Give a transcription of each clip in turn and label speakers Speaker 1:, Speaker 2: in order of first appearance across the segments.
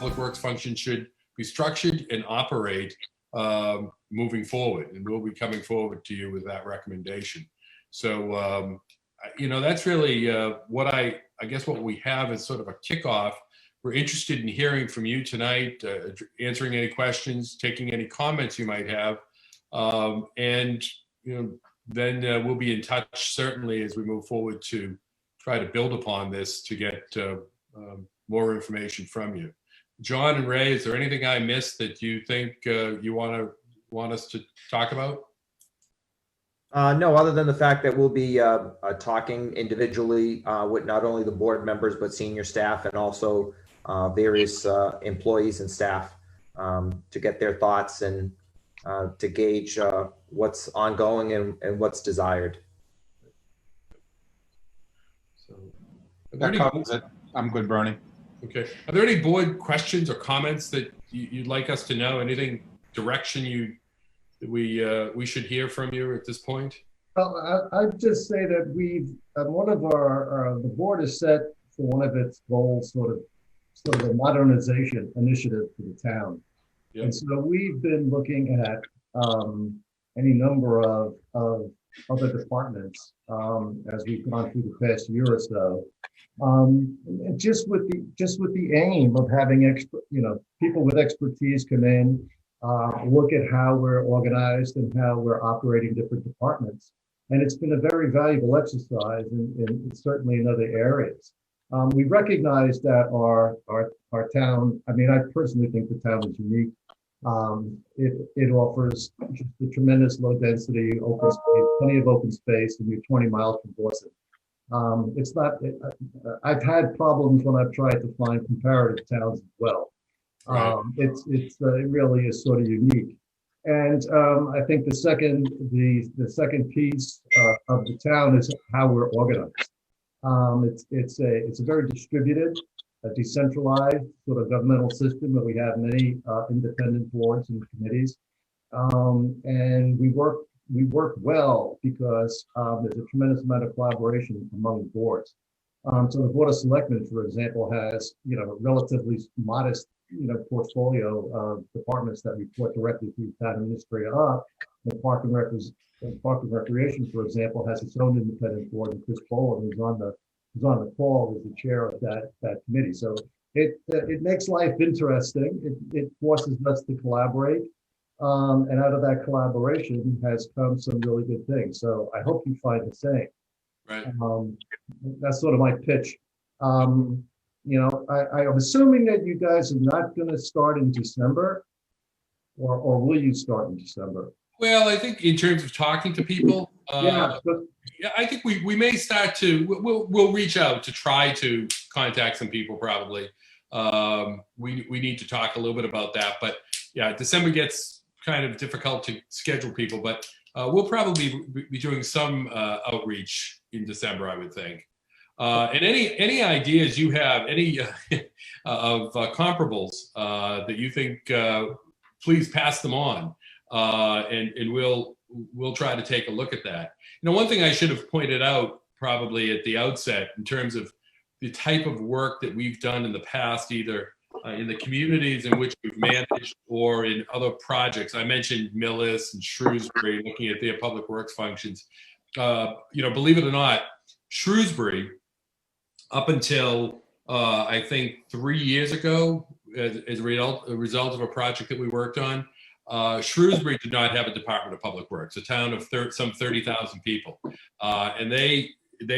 Speaker 1: public works function should be structured and operate moving forward. And we'll be coming forward to you with that recommendation. So, that's really what I guess what we have is sort of a kickoff. We're interested in hearing from you tonight, answering any questions, taking any comments you might have. And then we'll be in touch certainly as we move forward to try to build upon this to get more information from you. John and Ray, is there anything I missed that you think you want us to talk about?
Speaker 2: No, other than the fact that we'll be talking individually with not only the board members, but senior staff and also various employees and staff to get their thoughts and to gauge what's ongoing and what's desired.
Speaker 1: So,
Speaker 3: That covers it. I'm good, Bernie.
Speaker 1: Okay. Are there any board questions or comments that you'd like us to know? Anything direction that we should hear from you at this point?
Speaker 4: Well, I'd just say that we've one of the board has set for one of its goals sort of a modernization initiative for the town. Yep. And so we've been looking at any number of other departments as we've gone through the past year or so, just with the aim of having people with expertise come in, look at how we're organized and how we're operating different departments, and it's been a very valuable exercise, and certainly in other areas. We recognize that our town, I mean, I personally think the town is unique. It offers just a tremendous low density open space, plenty of open space, and you're 20 miles from Boston. It's not, I've had problems when I've tried to find comparative towns as well. Right. It really is sort of unique. And I think the second piece of the town is how we're organized. It's a very distributed, decentralized sort of governmental system where we have many independent boards and committees, and we work well because there's a tremendous amount of collaboration among the boards. So the Board of Selectmen, for example, has a relatively modest portfolio of departments that report directly to the town administrator up. And Park and Recreation, for example, has its own independent board, and Chris Boland, who's on the call, is the chair of that committee. So it makes life interesting. It forces us to collaborate, and out of that collaboration has come some really good things. So I hope you find the same.
Speaker 1: Right.
Speaker 4: That's sort of my pitch. I'm assuming that you guys are not going to start in December, or will you start in December?
Speaker 1: Well, I think in terms of talking to people,
Speaker 4: yeah,
Speaker 1: I think we may start to, we'll reach out to try to contact some people probably. We need to talk a little bit about that, but yeah, December gets kind of difficult to schedule people, but we'll probably be doing some outreach in December, I would think. And any ideas you have, any of comparables that you think, please pass them on, and we'll try to take a look at that. One thing I should have pointed out probably at the outset in terms of the type of work that we've done in the past, either in the communities in which we've managed or in other projects. I mentioned Millis and Shrewsbury, looking at their public works functions. Believe it or not, Shrewsbury, up until I think 3 years ago, as a result of a project that we worked on, Shrewsbury did not have a Department of Public Works, a town of some 30,000 people, and they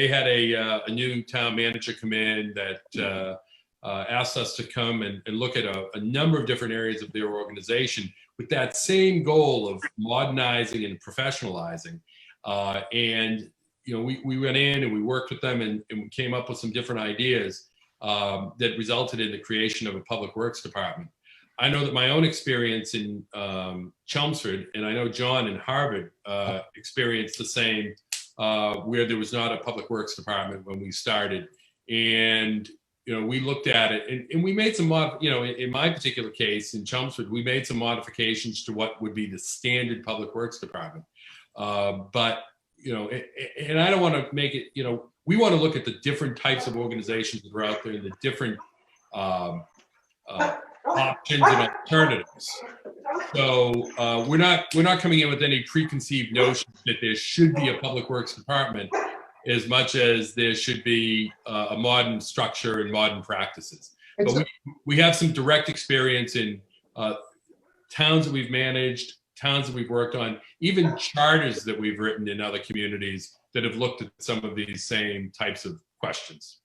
Speaker 1: had a new town manager come in that asked us to come and look at a number of different areas of their organization with that same goal of modernizing and professionalizing. And we went in and we worked with them and we came up with some different ideas that resulted in the creation of a public works department. I know that my own experience in Chelmsford, and I know John in Harvard experienced the same, where there was not a public works department when we started. And we looked at it and we made some, in my particular case in Chelmsford, we made some modifications to what would be the standard public works department. But and I don't want to make it, we want to look at the different types of organizations that are out there and the different options and alternatives. So we're not coming in with any preconceived notions that there should be a public works department as much as there should be a modern structure and modern practices. But we have some direct experience in towns that we've managed, towns that we've worked on, even charters that we've written in other communities that have looked at some of these same types of questions.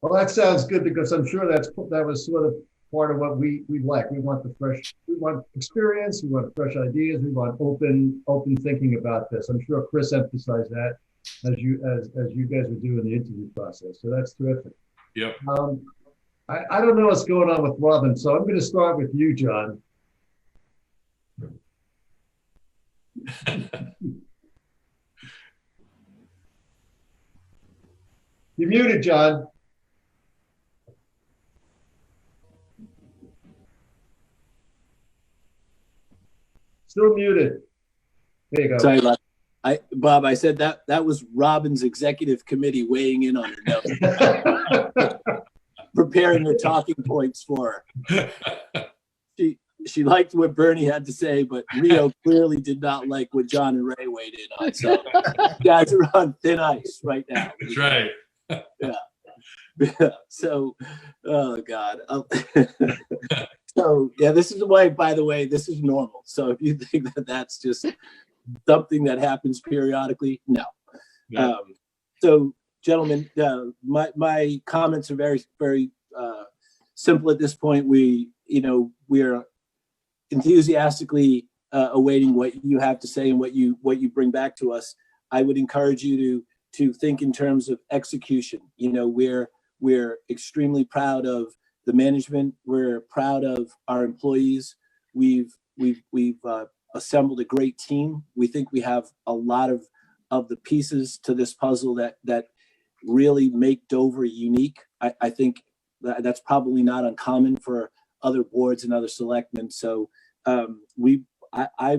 Speaker 4: Well, that sounds good, because I'm sure that was sort of part of what we like. We want we want experience, we want fresh ideas, we want open thinking about this. I'm sure Chris emphasized that as you guys were doing the interview process. So that's terrific.
Speaker 1: Yep.
Speaker 4: I don't know what's going on with Robin, so I'm going to start with you, John. You're muted, John. Still muted. There you go.
Speaker 5: Sorry about Bob, I said that was Robin's executive committee weighing in on her notes, preparing her talking points for her. She liked what Bernie had to say, but Rio clearly did not like what John and Ray weighed in on. So you guys are on thin ice right now.
Speaker 1: That's right.
Speaker 5: Yeah. So, oh God. So yeah, this is why, by the way, this is normal. So if you think that that's just something that happens periodically, no.
Speaker 1: Yeah.
Speaker 5: So gentlemen, my comments are very, very simple at this point. We're enthusiastically awaiting what you have to say and what you bring back to us. I would encourage you to think in terms of execution. We're extremely proud of the management. We're proud of our employees. We've assembled a great team. We think we have a lot of the pieces to this puzzle that really make Dover unique. I think that's probably not uncommon for other boards and other selectmen. So I'm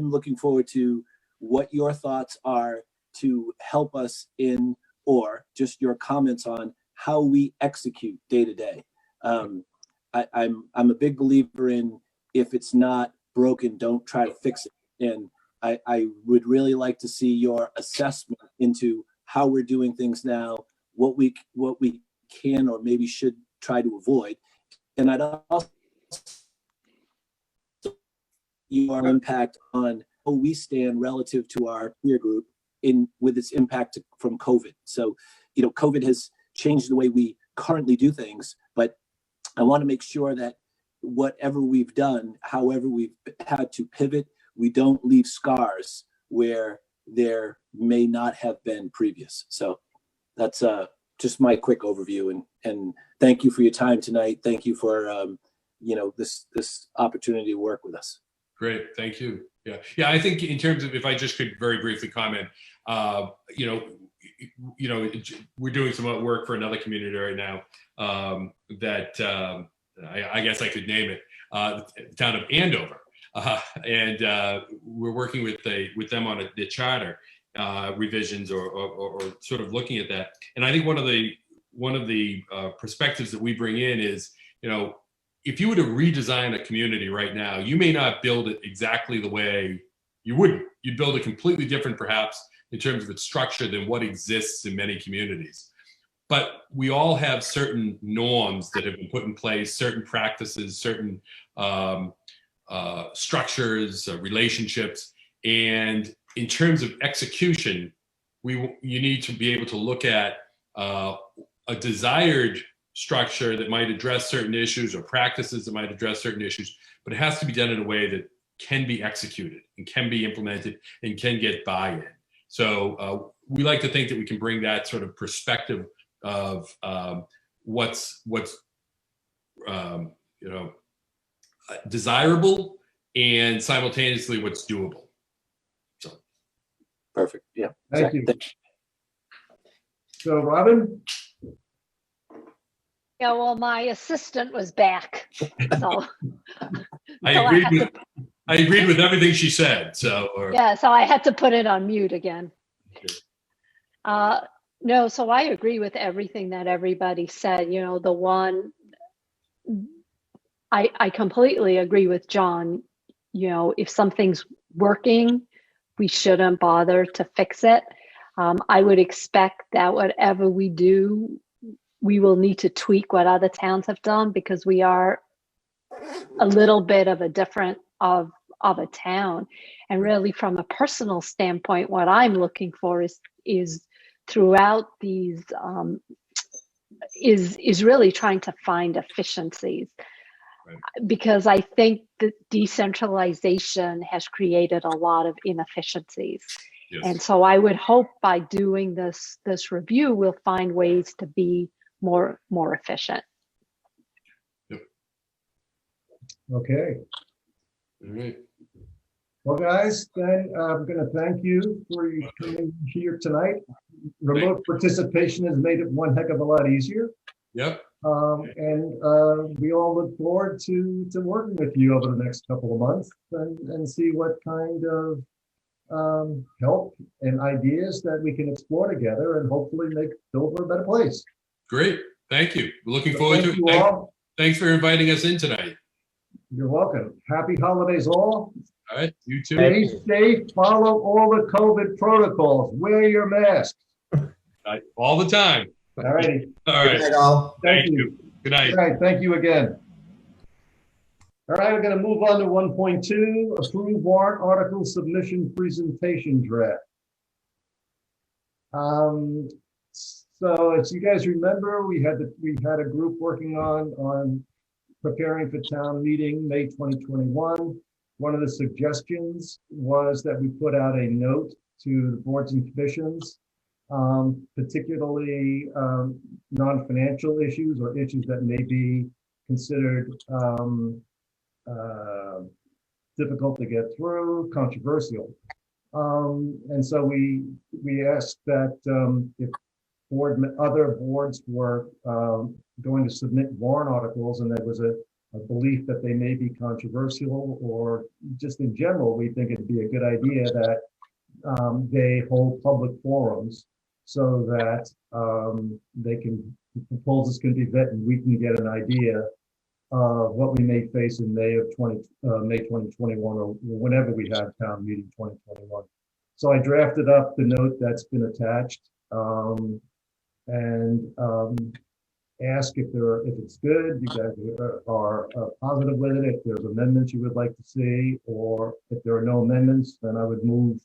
Speaker 5: looking forward to what your thoughts are to help us in, or just your comments on how we execute day to day. I'm a big believer in, if it's not broken, don't try to fix it. And I would really like to see your assessment into how we're doing things now, what we can or maybe should try to avoid. And I'd also your impact on how we stand relative to our peer group with its impact from COVID. So, COVID has changed the way we currently do things, but I want to make sure that whatever we've done, however we've had to pivot, we don't leave scars where there may not have been previous. So that's just my quick overview, and thank you for your time tonight. Thank you for this opportunity to work with us.
Speaker 1: Great, thank you. Yeah. I think in terms of, if I just could very briefly comment, we're doing some work for another community right now that I guess I could name it, the town of Andover, and we're working with them on the charter revisions or sort of looking at that. And I think one of the perspectives that we bring in is, if you were to redesign a community right now, you may not build it exactly the way you wouldn't. You'd build it completely different, perhaps, in terms of its structure than what exists in many communities. But we all have certain norms that have been put in place, certain practices, certain structures, relationships. And in terms of execution, you need to be able to look at a desired structure that might address certain issues, or practices that might address certain issues, but it has to be done in a way that can be executed and can be implemented and can get buy-in. So we like to think that we can bring that sort of perspective of what's desirable and simultaneously what's doable. So
Speaker 5: perfect. Yeah.
Speaker 4: Thank you. So Robin?
Speaker 6: Yeah, well, my assistant was back, so
Speaker 1: I agreed with everything she said. So
Speaker 6: so I had to put it on mute again. No, so I agree with everything that everybody said. I completely agree with John. You know, if something's working, we shouldn't bother to fix it. I would expect that whatever we do, we will need to tweak what other towns have done because we are a little bit of a different of a town. And really from a personal standpoint, what I'm looking for is throughout these is really trying to find efficiencies. Right. Because I think that decentralization has created a lot of inefficiencies. Yes. And so I would hope by doing this review, we'll find ways to be more efficient.
Speaker 1: Yep.
Speaker 4: Okay.
Speaker 1: All right.
Speaker 4: Well, guys, then I'm going to thank you for coming here tonight. Remote participation has made it one heck of a lot easier.
Speaker 1: Yep.
Speaker 4: And we all look forward to working with you over the next couple of months and see what kind of help and ideas that we can explore together and hopefully make Dover a better place.
Speaker 1: Great. Thank you. We're looking forward to it. Thanks for inviting us in tonight.
Speaker 4: You're welcome. Happy holidays all.
Speaker 1: All right. You too.
Speaker 4: Stay safe. Follow all the COVID protocols. Wear your masks.
Speaker 1: All the time.
Speaker 4: All righty.
Speaker 1: All right.
Speaker 2: Good night, all.
Speaker 1: Thank you. Good night.
Speaker 4: All right. Thank you again. All right. We're going to move on to 1.2, approve warrant article submission presentation draft. So as you guys remember, we had a group working on preparing for town meeting May 2021. One of the suggestions was that we put out a note to the boards and commissions, particularly non-financial issues or issues that may be considered difficult to get through, controversial. And so we asked that if other boards were going to submit warrant articles and there was a belief that they may be controversial, or just in general, we think it'd be a good idea that they hold public forums so that proposals can be vetted and we can get an idea of what we may face in May 2021 or whenever we have town meeting 2021. So I drafted up the note that's been attached and ask if it's good, you guys are positive with it, if there's amendments you would like to see, or if there are no amendments, then I would move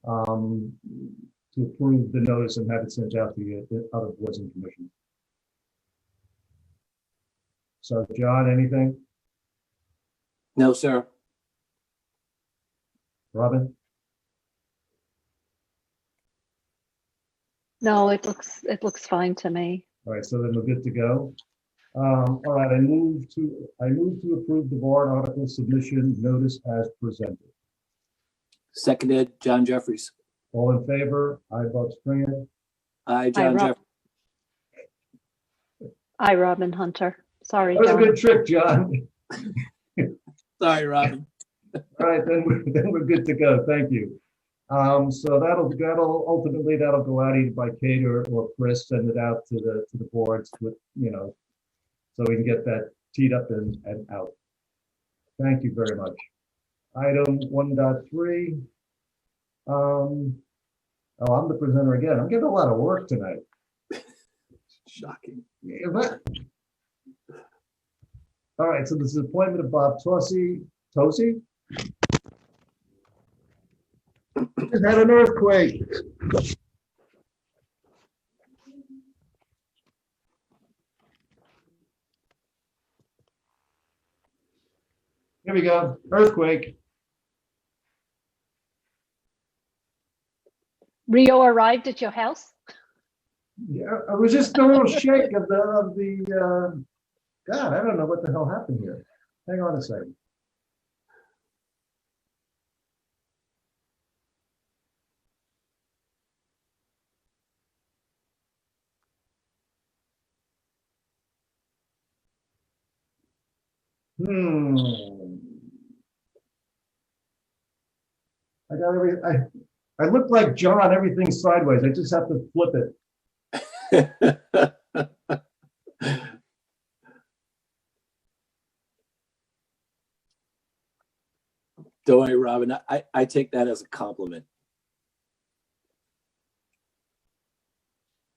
Speaker 4: to approve the notice and have it sent out to the other boards and commissions. So John, anything?
Speaker 5: No, sir.
Speaker 4: Robin?
Speaker 6: No, it looks fine to me.
Speaker 4: All right, so then we're good to go. All right, I move to approve the warrant article submission notice as presented.
Speaker 5: Seconded, John Jeffries.
Speaker 4: All in favor? Aye, Bob Strand.
Speaker 5: Aye, John Jeffries.
Speaker 6: Aye, Robin Hunter. Sorry,
Speaker 4: That was a
Speaker 6: John.
Speaker 4: good trick, John.
Speaker 5: Sorry, Robin.
Speaker 4: All right, then we're good to go. Thank you. So that'll ultimately go out either by Kate or Chris, send it out to the boards with, so we can get that teed up and out. Thank you very much. Item 1.3. I'm the presenter again. I'm getting a lot of work tonight.
Speaker 5: Shocking.
Speaker 4: All right, so this is appointment of Bob Tosi. Just had an earthquake. Here we go, earthquake.
Speaker 6: Rio arrived at your house?
Speaker 4: Yeah, I was just a little shake of the God, I don't know what the hell happened here. Hang on a second. I got I look like John, everything's sideways. I just have to flip it.
Speaker 5: Don't worry, Robin. I take that as a compliment.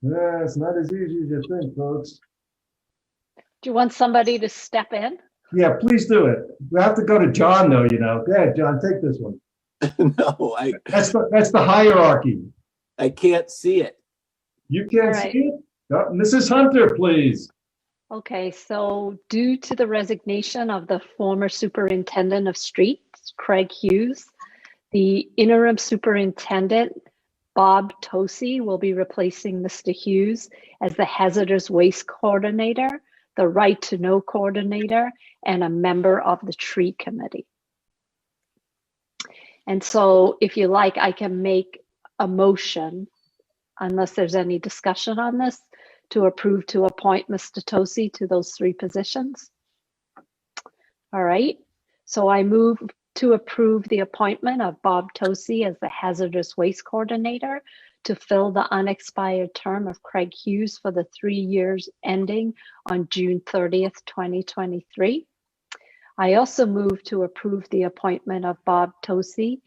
Speaker 4: Yeah, it's not as easy as you think, folks.
Speaker 6: Do you want somebody to step in?
Speaker 4: Yeah, please do it. We have to go to John, though, you know. Go ahead, John, take this one.
Speaker 5: No,
Speaker 4: That's the hierarchy.
Speaker 5: I can't see it.
Speaker 4: You can't
Speaker 6: All right.
Speaker 4: see it? Mrs. Hunter, please.
Speaker 6: Okay, so due to the resignation of the former superintendent of streets, Craig Hughes, the interim superintendent, Bob Tosi, will be replacing Mr. Hughes as the hazardous waste coordinator, the right to know coordinator, and a member of the tree committee. And so if you like, I can make a motion, unless there's any discussion on this, to approve to appoint Mr. Tosi to those three positions. All right, so I move to approve the appointment of Bob Tosi as the hazardous waste coordinator to fill the unexpired term of Craig Hughes for the 3 years ending on June 30th, 2023. I also move to approve the appointment of Bob Tosi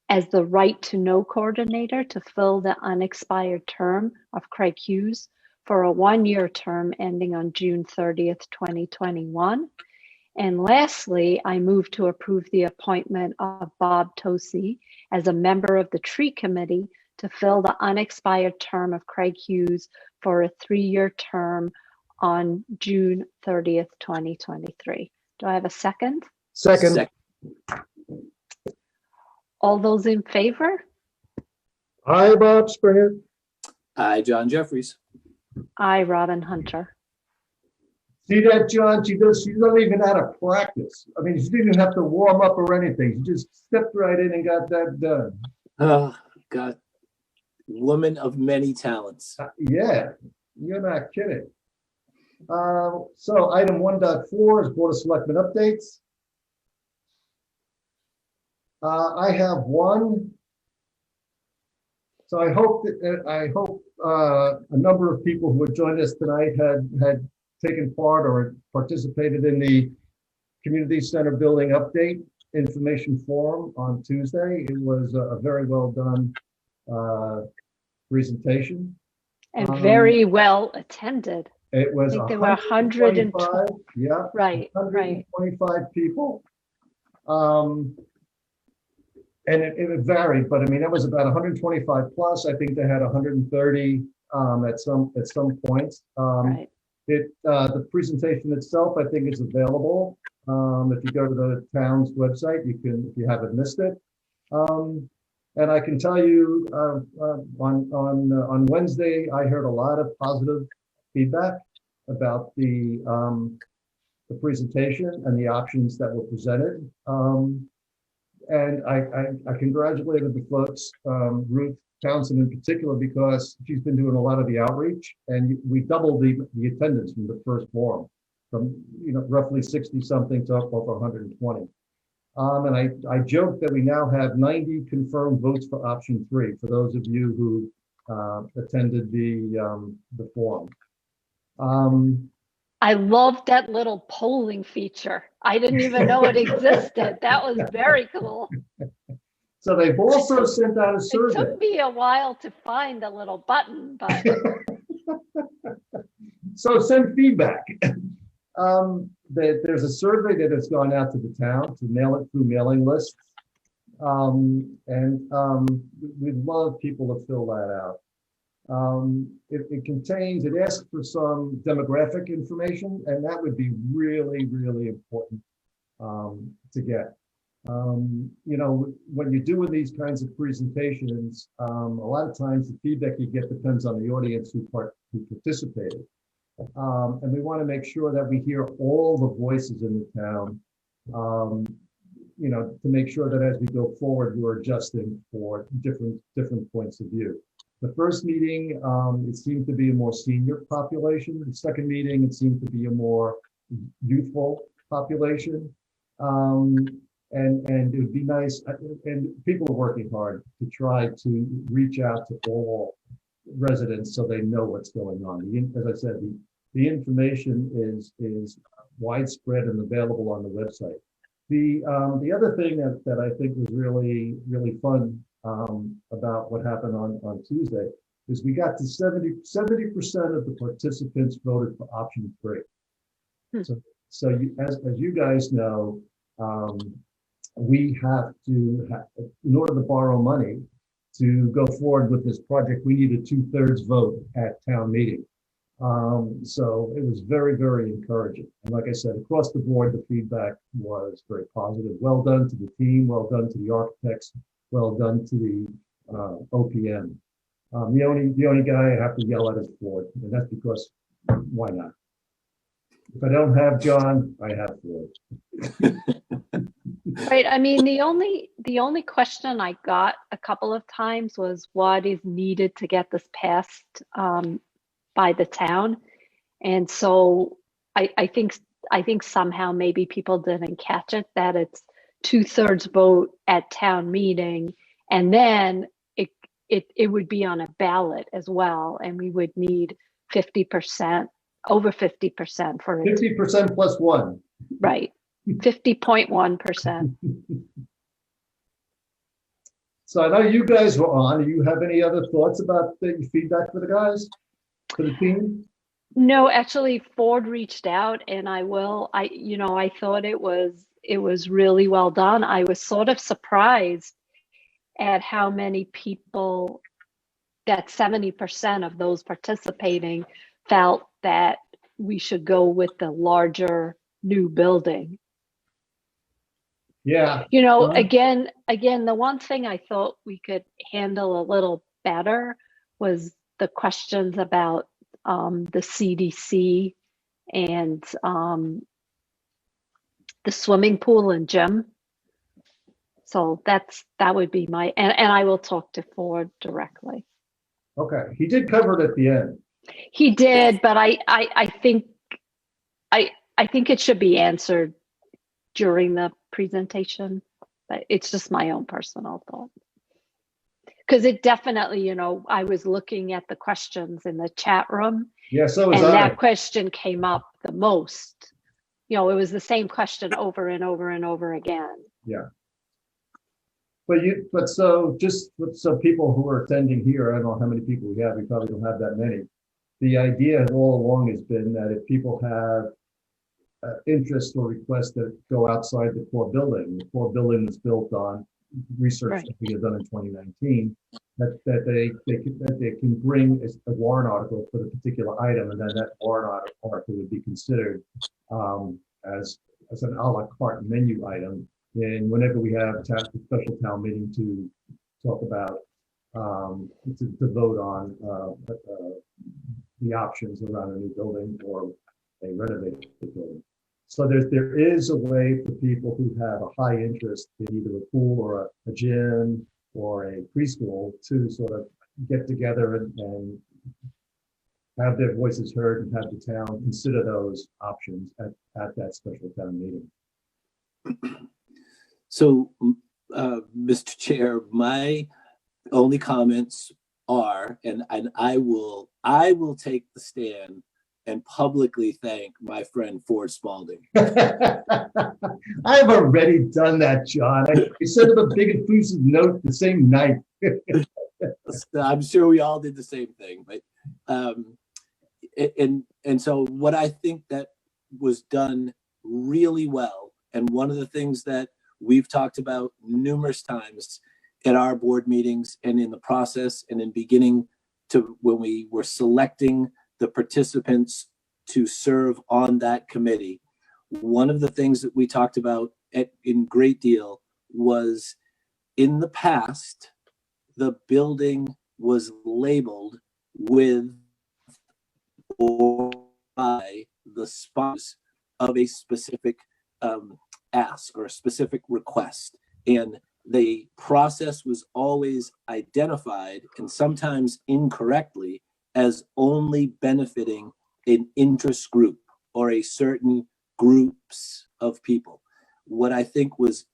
Speaker 6: as the right to know coordinator to fill the unexpired term of Craig Hughes for a 1-year term ending on June 30th, 2021. And lastly, I move to approve the appointment of Bob Tosi as a member of the tree committee to fill the unexpired term of Craig Hughes for a 3-year term on June 30th, 2023. Do I have a second?
Speaker 4: Second.
Speaker 6: All those in favor?
Speaker 4: Hi, Bob Springer.
Speaker 5: Hi, John Jeffries.
Speaker 6: Aye, Robin Hunter.
Speaker 4: See that, John? She doesn't even have to practice. I mean, she didn't even have to warm up or anything. She just stepped right in and got that done.
Speaker 5: Oh, God. Woman of many talents.
Speaker 4: Yeah, you're not kidding. So item 1.4 is Board of Selectmen updates. I have one. So I hope a number of people who had joined us tonight had taken part or participated in the Community Center Building Update Information Forum on Tuesday. It was a very well done presentation.
Speaker 6: And very well attended.
Speaker 4: It was
Speaker 6: I think there were 125.
Speaker 4: Yeah,
Speaker 6: Right,
Speaker 4: 125 people. And it varied, but I mean, it was about 125 plus. I think they had 130 at some points.
Speaker 6: Right.
Speaker 4: The presentation itself, I think, is available. If you go to the town's website, you can, if you haven't missed it. And I can tell you, on Wednesday, I heard a lot of positive feedback about the presentation and the options that were presented. And I congratulated the folks, Ruth Townsend in particular, because she's been doing a lot of the outreach, and we doubled the attendance from the first forum, from roughly 60 something to up over 120. And I joked that we now have 90 confirmed votes for option 3 for those of you who attended the forum.
Speaker 6: I loved that little polling feature. I didn't even know it existed. That was very cool.
Speaker 4: So they've also sent out a
Speaker 6: It
Speaker 4: survey.
Speaker 6: took me a while to find the little button, but
Speaker 4: So send feedback. There's a survey that has gone out to the town to mail it through mailing lists. We'd love people to fill that out. It asks for some demographic information, and that would be really, really important to get. When you're doing these kinds of presentations, a lot of times the feedback you get depends on the audience who participated. And we want to make sure that we hear all the voices in the town, to make sure that as we go forward, we're adjusting for different points of view. The first meeting, it seemed to be a more senior population. The second meeting, it seemed to be a more youthful population. And it would be nice, and people are working hard to try to reach out to all residents so they know what's going on. As I said, the information is widespread and available on the website. The other thing that I think was really fun about what happened on Tuesday is we got to 70% of the participants voted for option 3. So as you guys know, we have to in order to borrow money to go forward with this project, we need a 2/3 vote at town meeting. So it was very encouraging. And like I said, across the board, the feedback was very positive. Well done to the team, well done to the architects, well done to the OPM. The only guy I have to yell at is Ford, and that's because why not? If I don't have John, I have Ford.
Speaker 6: Right. I mean, the only question I got a couple of times was what is needed to get this passed by the town. And so I think somehow maybe people didn't catch it, that it's 2/3 vote at town meeting, and then it would be on a ballot as well, and we would need 50%, over 50% for it.
Speaker 4: 50% plus 1.
Speaker 6: Right. 50.1%.
Speaker 4: So I know you guys were on. Do you have any other thoughts about the feedback for the guys, for the team?
Speaker 6: No, actually, Ford reached out, and I thought it was really well done. I was sort of surprised at how many people, that 70% of those participating felt that we should go with the larger new building.
Speaker 4: Yeah.
Speaker 6: Again, the one thing I thought we could handle a little better was the questions about the CDC and the swimming pool and gym. So that would be my, and I will talk to Ford directly.
Speaker 4: Okay, he did cover it at the end.
Speaker 6: He did, but I think it should be answered during the presentation. But it's just my own personal thought. Because it definitely, I was looking at the questions in the chat room.
Speaker 4: Yeah, so was
Speaker 6: and
Speaker 4: I.
Speaker 6: That question came up the most. It was the same question over and over and over again.
Speaker 4: Yeah. But so people who are attending here, I don't know how many people we have. We probably don't have that many. The idea all along has been that if people have interest or requests that go outside the core building is built on research
Speaker 6: Right.
Speaker 4: that we had done in 2019, that they can bring a warrant article for the particular item, and then that warrant article would be considered as an a la carte menu item. And whenever we have a special town meeting to talk about, to vote on the options around a new building or a renovated building. So there is a way for people who have a high interest in either a pool or a gym or a preschool to sort of get together and have their voices heard and have the town consider those options at that special town meeting.
Speaker 5: So, Mr. Chair, my only comments are, and I will take the stand and publicly thank my friend Ford Spalding.
Speaker 4: I've already done that, John. I sent him a big effusive note the same night.
Speaker 5: I'm sure we all did the same thing, but and so what I think that was done really well, and one of the things that we've talked about numerous times at our board meetings and in the process and in beginning to when we were selecting the participants to serve on that committee, one of the things that we talked about in great deal was, in the past, the building was labeled with or by the spouse of a specific ask or a specific request. And the process was always identified, and sometimes incorrectly, as only benefiting an interest group or a certain groups of people. What I think was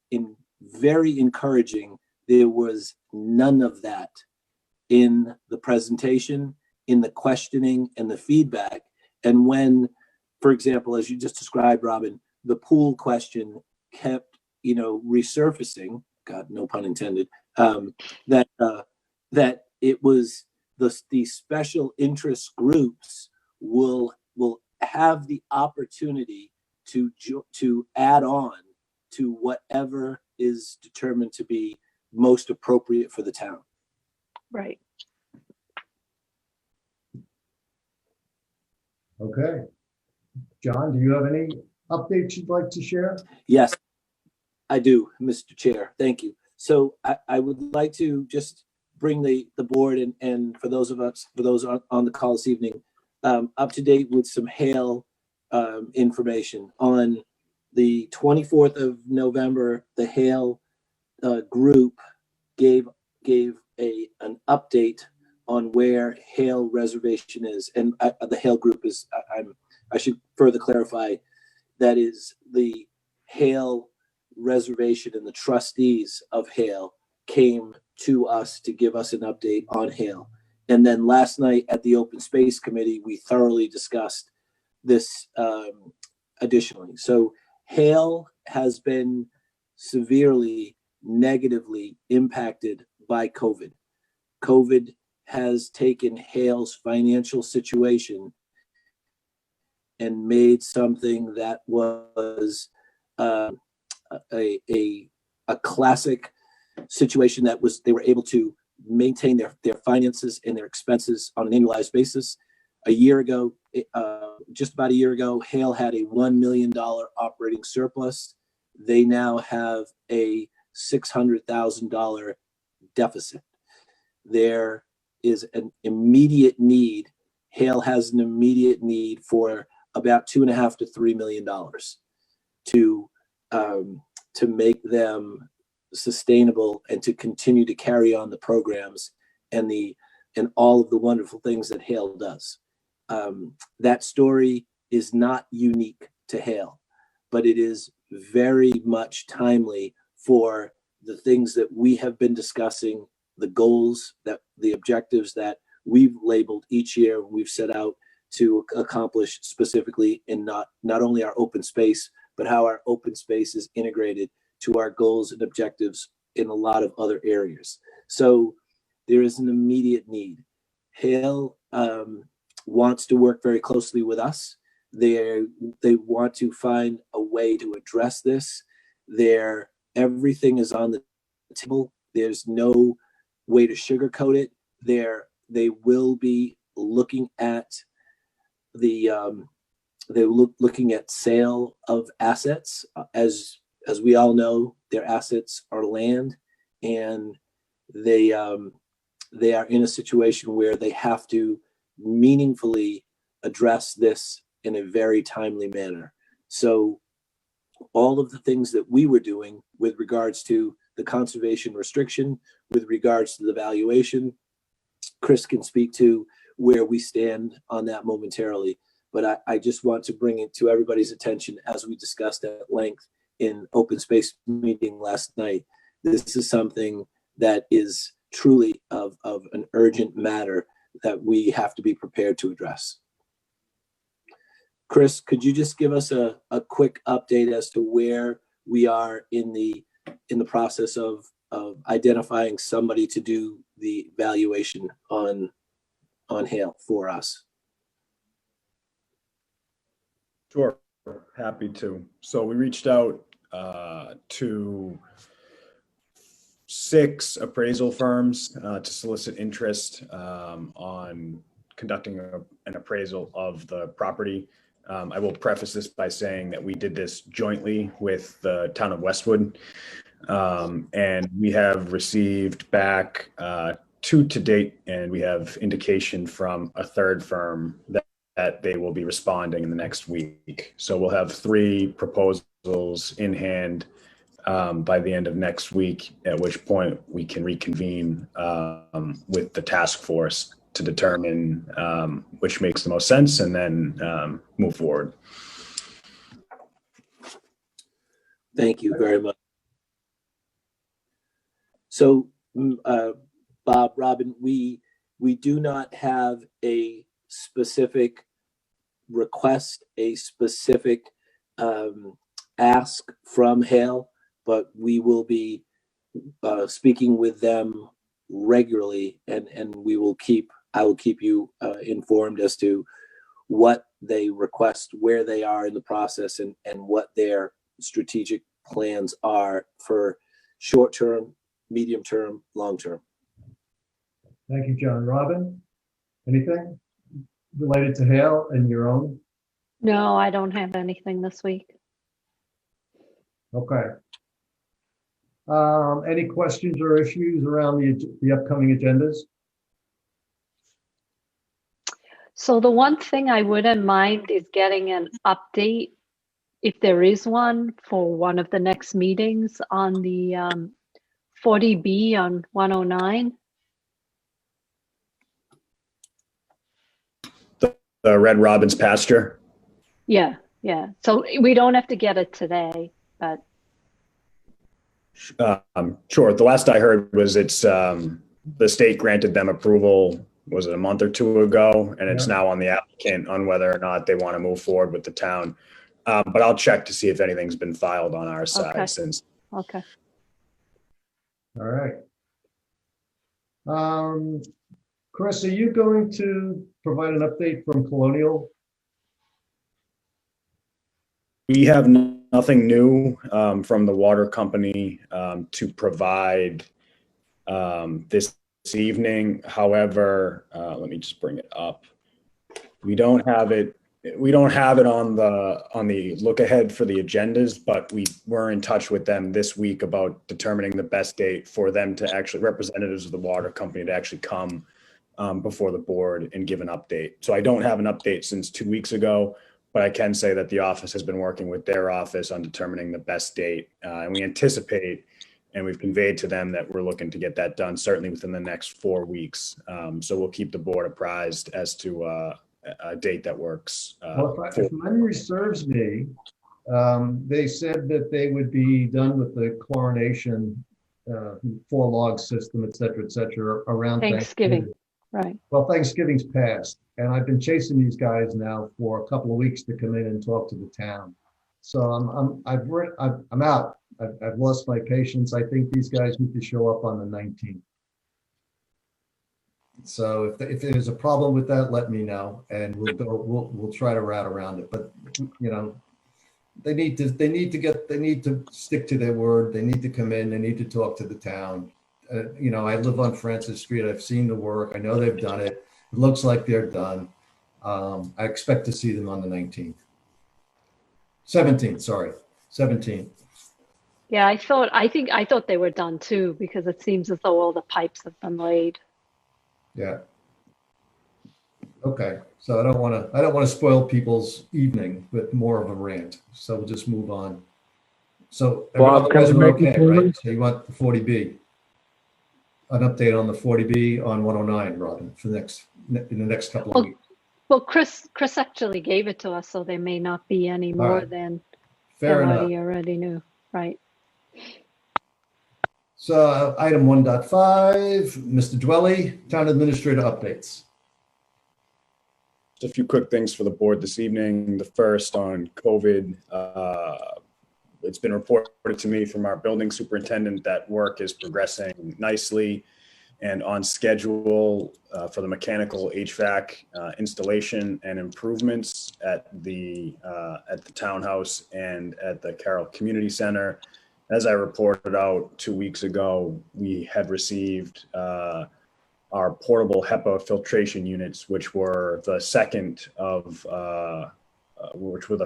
Speaker 5: very encouraging, there was none of that in the presentation, in the questioning and the feedback. And when, for example, as you just described, Robin, the pool question kept resurfacing, God, no pun intended, that it was the special interest groups will have the opportunity to add on to whatever is determined to be most appropriate for the town.
Speaker 6: Right.
Speaker 4: Okay. John, do you have any updates you'd like to share?
Speaker 5: Yes, I do, Mr. Chair. Thank you. So I would like to just bring the board and for those on the call this evening, up to date with some hail information. On the 24th of November, the hail group gave an update on where hail reservation is, and the hail group is, I should further clarify, that is the hail reservation, and the trustees of hail came to us to give us an update on hail. And then last night at the Open Space Committee, we thoroughly discussed this additionally. So hail has been severely negatively impacted by COVID. COVID has taken hail's financial situation and made something that was a classic situation that was, they were able to maintain their finances and their expenses on an annualized basis. A year ago, just about a year ago, Hale had a $1 million operating surplus. They now have a $600,000 deficit. There is an immediate need. Hale has an immediate need for about $2.5 to $3 million to make them sustainable and to continue to carry on the programs and all of the wonderful things that Hale does. That story is not unique to Hale, but it is very much timely for the things that we have been discussing, the goals, that the objectives that we've labeled each year, we've set out to accomplish specifically in not only our open space, but how our open space is integrated to our goals and objectives in a lot of other areas. So there is an immediate need. Hale wants to work very closely with us. They want to find a way to address this. Everything is on the table. There's no way to sugarcoat it. They will be looking at looking at sale of assets. As we all know, their assets are land, and they are in a situation where they have to meaningfully address this in a very timely manner. So all of the things that we were doing with regards to the conservation restriction, with regards to the valuation, Chris can speak to where we stand on that momentarily. But I just want to bring it to everybody's attention, as we discussed at length in open space meeting last night. This is something that is truly of an urgent matter that we have to be prepared to address. Chris, could you just give us a quick update as to where we are in the process of identifying somebody to do the valuation on Hale for us?
Speaker 7: Sure, happy to. So we reached out to 6 appraisal firms to solicit interest on conducting an appraisal of the property. I will preface this by saying that we did this jointly with the town of Westwood, and we have received back 2 to date, and we have indication from a 3rd firm that they will be responding in the next week. So we'll have 3 proposals in hand by the end of next week, at which point we can reconvene with the task force to determine which makes the most sense, and then move forward.
Speaker 5: Thank you very much. So, Bob, Robin, we do not have a specific request, a specific ask from Hale. but we will be speaking with them regularly, and I will keep you informed as to what they request, where they are in the process, and what their strategic plans are for short term, medium term, long term.
Speaker 4: Thank you, John. Robin, anything related to Hale and your own?
Speaker 6: No, I don't have anything this week.
Speaker 4: Okay. Any questions or issues around the upcoming agendas?
Speaker 6: So the one thing I wouldn't mind is getting an update, if there is one, for one of the next meetings on the 40B on 109.
Speaker 7: The Red Robin's pasture.
Speaker 6: Yeah, yeah. So we don't have to get it today, but
Speaker 7: Sure. The last I heard was it's the state granted them approval, was it a month or two ago? And it's now on the applicant on whether or not they want to move forward with the town. But I'll check to see if anything's been filed on our side
Speaker 6: Okay.
Speaker 7: since.
Speaker 6: okay.
Speaker 4: All right. Chris, are you going to provide an update from Colonial?
Speaker 7: We have nothing new from the water company to provide this evening. However, let me just bring it up. We don't have it. We don't have it on the look ahead for the agendas, but we were in touch with them this week about determining the best date for them to actually, representatives of the water company, to actually come before the board and give an update. So I don't have an update since 2 weeks ago, but I can say that the office has been working with their office on determining the best date. And we anticipate, and we've conveyed to them that we're looking to get that done certainly within the next 4 weeks. So we'll keep the board apprised as to a date that works.
Speaker 4: Well, if memory serves me, they said that they would be done with the chlorination, 4-log system, et cetera, around
Speaker 6: Thanksgiving. Right.
Speaker 4: Well, Thanksgiving's passed, and I've been chasing these guys now for a couple of weeks to come in and talk to the town. So I'm out. I've lost my patience. I think these guys need to show up on the 19th. So if there's a problem with that, let me know, and we'll try to route around it. But you know, they need to stick to their word. They need to come in. They need to talk to the town. You know, I live on Francis Street. I've seen the work. I know they've done it. It looks like they're done. I expect to see them on the 19th. 17th, sorry. 17th.
Speaker 6: Yeah, I thought they were done too, because it seems as though all the pipes have been laid.
Speaker 4: Yeah. Okay. So I don't want to spoil people's evening with more of a rant. So we'll just move on. So
Speaker 8: Bob, can I make a
Speaker 4: okay,
Speaker 8: comment?
Speaker 4: right? So you want the 40B? An update on the 40B on 109, Robin, for in the next couple of weeks.
Speaker 6: Well, Chris actually gave it to us, so there may not be any more than what he already knew, right?
Speaker 4: So item 1.5, Mr. Dwelly, Town Administrator updates.
Speaker 7: Just a few quick things for the board this evening. The first on COVID. It's been reported to me from our building superintendent that work is progressing nicely and on schedule for the mechanical HVAC installation and improvements at the townhouse and at the Carroll Community Center. As I reported out 2 weeks ago, we had received our portable HEPA filtration units, which were the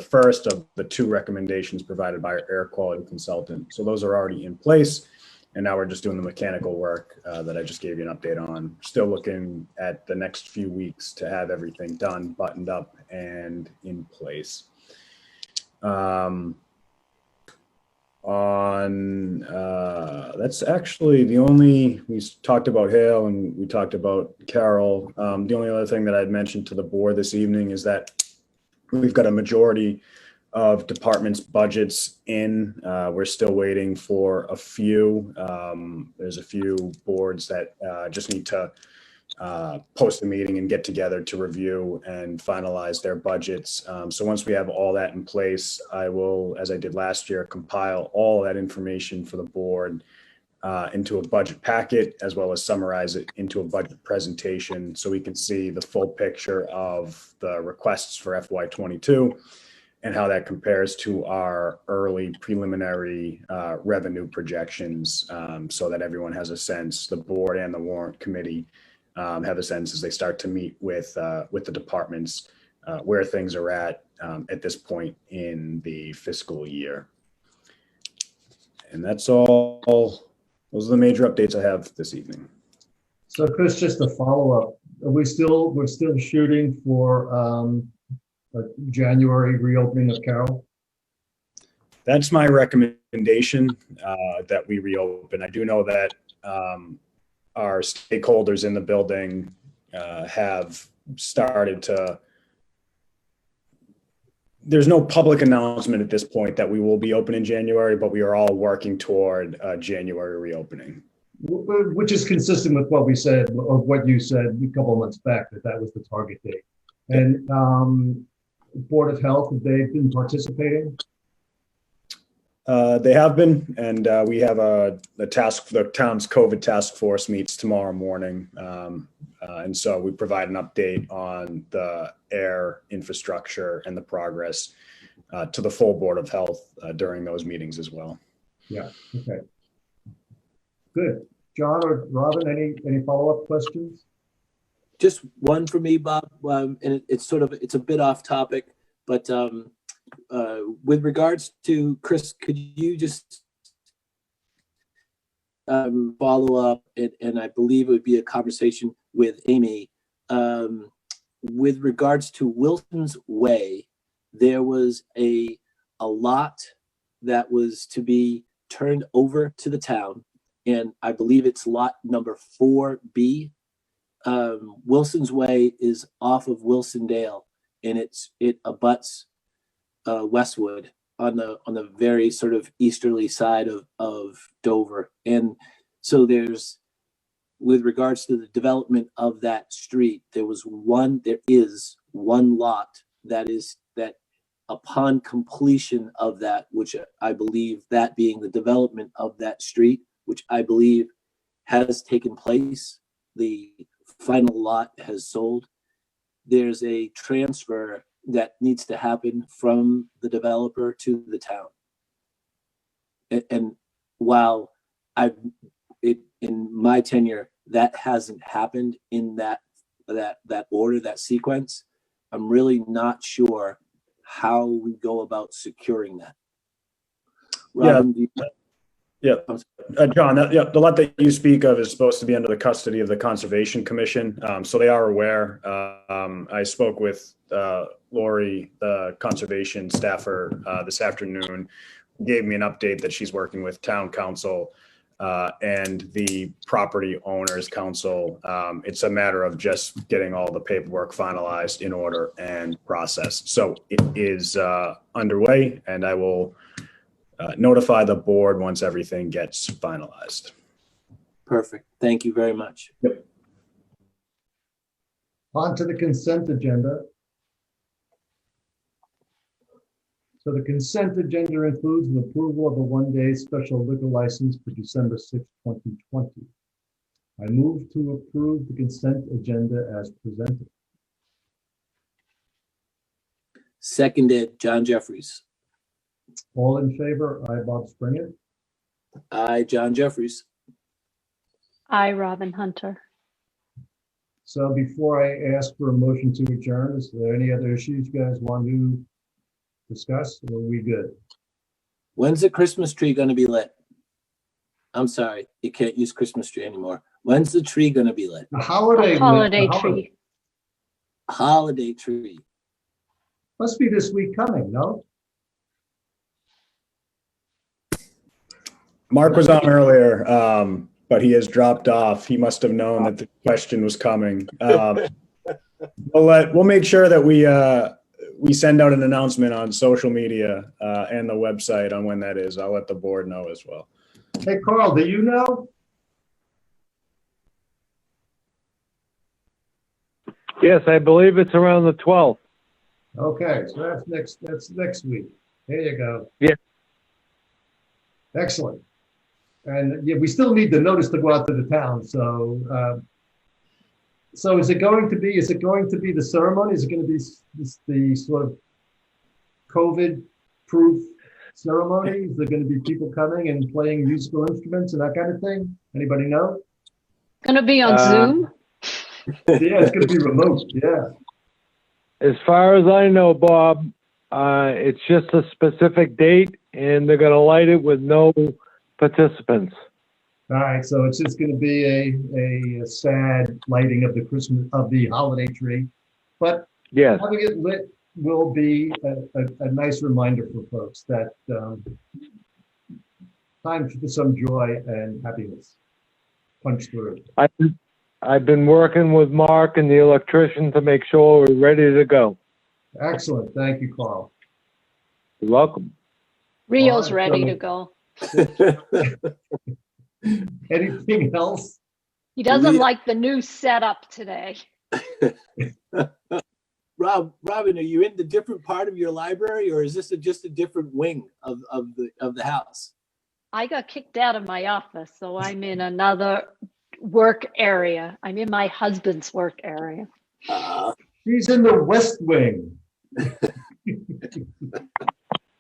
Speaker 7: first of the 2 recommendations provided by our air quality consultant. So those are already in place. And now we're just doing the mechanical work that I just gave you an update on. Still looking at the next few weeks to have everything done, buttoned up, and in place. That's actually the only, we talked about Hale and we talked about Carroll. The only other thing that I'd mentioned to the board this evening is that we've got a majority of departments' budgets in. We're still waiting for a few. There's a few boards that just need to post the meeting and get together to review and finalize their budgets. So once we have all that in place, I will, as I did last year, compile all that information for the board into a budget packet, as well as summarize it into a budget presentation so we can see the full picture of the requests for FY22 and how that compares to our early preliminary revenue projections, so that everyone has a sense, the board and the warrant committee have a sense as they start to meet with the departments where things are at this point in the fiscal year. And that's all. Those are the major updates I have this evening.
Speaker 4: So Chris, just a follow-up. We're still shooting for a January reopening of Carroll?
Speaker 7: That's my recommendation, that we reopen. I do know that our stakeholders in the building have started to, there's no public announcement at this point that we will be open in January, but we are all working toward January reopening.
Speaker 4: Which is consistent with what we said, or what you said a couple of months back, that was the target date. And Board of Health, have they been participating?
Speaker 7: They have been, and we have the town's COVID task force meets tomorrow morning. And so we provide an update on the air infrastructure and the progress to the full Board of Health during those meetings as well.
Speaker 4: Yeah, okay. Good. John or Robin, any follow-up questions?
Speaker 5: Just one for me, Bob, and it's a bit off topic, but with regards to Chris, could you just follow up, and I believe it would be a conversation with Amy, with regards to Wilson's Way. There was a lot that was to be turned over to the town, and I believe it's lot number 4B. Wilson's Way is off of Wilsondale, and it abuts Westwood on the very sort of easterly side of Dover. And so there's, with regards to the development of that street, there is one lot that upon completion of that, which I believe, that being the development of that street, which I believe has taken place, the final lot has sold. There's a transfer that needs to happen from the developer to the town. And while in my tenure, that hasn't happened in that order, that sequence, I'm really not sure how we go about securing that. Robin,
Speaker 7: John, the lot that you speak of is supposed to be under the custody of the Conservation Commission, so they are aware. I spoke with Lori, the conservation staffer, this afternoon, gave me an update that she's working with town council and the property owners council. It's a matter of just getting all the paperwork finalized in order and processed. So it is underway, and I will notify the board once everything gets finalized.
Speaker 5: Perfect. Thank you very much.
Speaker 7: Yep.
Speaker 4: On to the consent agenda. So the consent agenda includes the approval of a one-day special liquor license for December 6, 2020. I move to approve the consent agenda as presented.
Speaker 5: Seconded, John Jeffries.
Speaker 4: All in favor? Aye, Bob Springer.
Speaker 5: Aye, John Jeffries.
Speaker 6: Aye, Robin Hunter.
Speaker 4: So before I ask for a motion to adjourn, is there any other issues you guys want to discuss, or are we good?
Speaker 5: When's the Christmas tree going to be lit? I'm sorry, you can't use Christmas tree anymore. When's the tree going to be lit?
Speaker 4: The holiday,
Speaker 6: A holiday tree.
Speaker 5: Holiday tree.
Speaker 4: Must be this week coming, no?
Speaker 7: Mark was on earlier, but he has dropped off. He must have known that the question was coming. We'll make sure that we send out an announcement on social media and the website on when that is. I'll let the board know as well.
Speaker 4: Hey, Carl, do you know?
Speaker 8: Yes, I believe it's around the 12th.
Speaker 4: Okay, so that's next week. There you go.
Speaker 8: Yeah.
Speaker 4: Excellent. And yeah, we still need the notice to go out to the town. So, so is it going to be the ceremony? Is it going to be the sort of COVID-proof ceremony? Is there going to be people coming and playing musical instruments and that kind of thing? Anybody know?
Speaker 6: Gonna be on Zoom?
Speaker 4: Yeah, it's going to be remote. Yeah.
Speaker 8: As far as I know, Bob, it's just a specific date, and they're going to light it with no participants.
Speaker 4: All right, so it's just going to be a sad lighting of the holiday tree, but
Speaker 8: Yes.
Speaker 4: having it lit will be a nice reminder for folks that time for some joy and happiness. Punch through.
Speaker 8: I've been working with Mark and the electrician to make sure we're ready to go.
Speaker 4: Excellent. Thank you, Carl.
Speaker 8: You're welcome.
Speaker 6: Rio's
Speaker 4: All right,
Speaker 6: ready
Speaker 4: so-
Speaker 6: to go.
Speaker 4: Anything else?
Speaker 6: He doesn't
Speaker 5: Rio-
Speaker 6: like the new setup today.
Speaker 5: Robin, are you in the different part of your library, or is this just a different wing of the house?
Speaker 6: I got kicked out of my office, so I'm in another work area. I'm in my husband's work area.
Speaker 4: He's in the West Wing.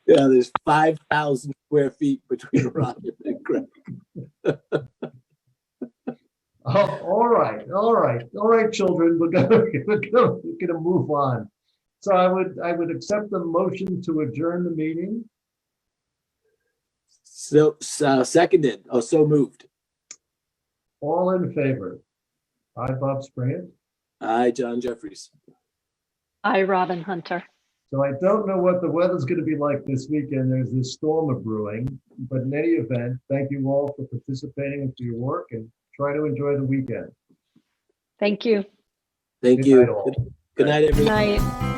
Speaker 5: Yeah, there's 5,000 square feet between Robin and Greg.
Speaker 4: Oh, all right, children. We're gonna move on. So I would accept the motion to adjourn the meeting.
Speaker 5: So seconded, or so moved.
Speaker 4: All in favor? Aye, Bob Springett.
Speaker 5: Aye, John Jeffries.
Speaker 6: I, Robin Hunter.
Speaker 4: So I don't know what the weather's going to be like this weekend. There's this storm of brewing, but in any event, thank you all for participating and for your work, and try to enjoy the weekend.
Speaker 6: Thank you.
Speaker 5: Thank
Speaker 4: Good
Speaker 5: you.
Speaker 4: night, all.
Speaker 5: Good night,
Speaker 6: Good
Speaker 5: everyone.
Speaker 6: night.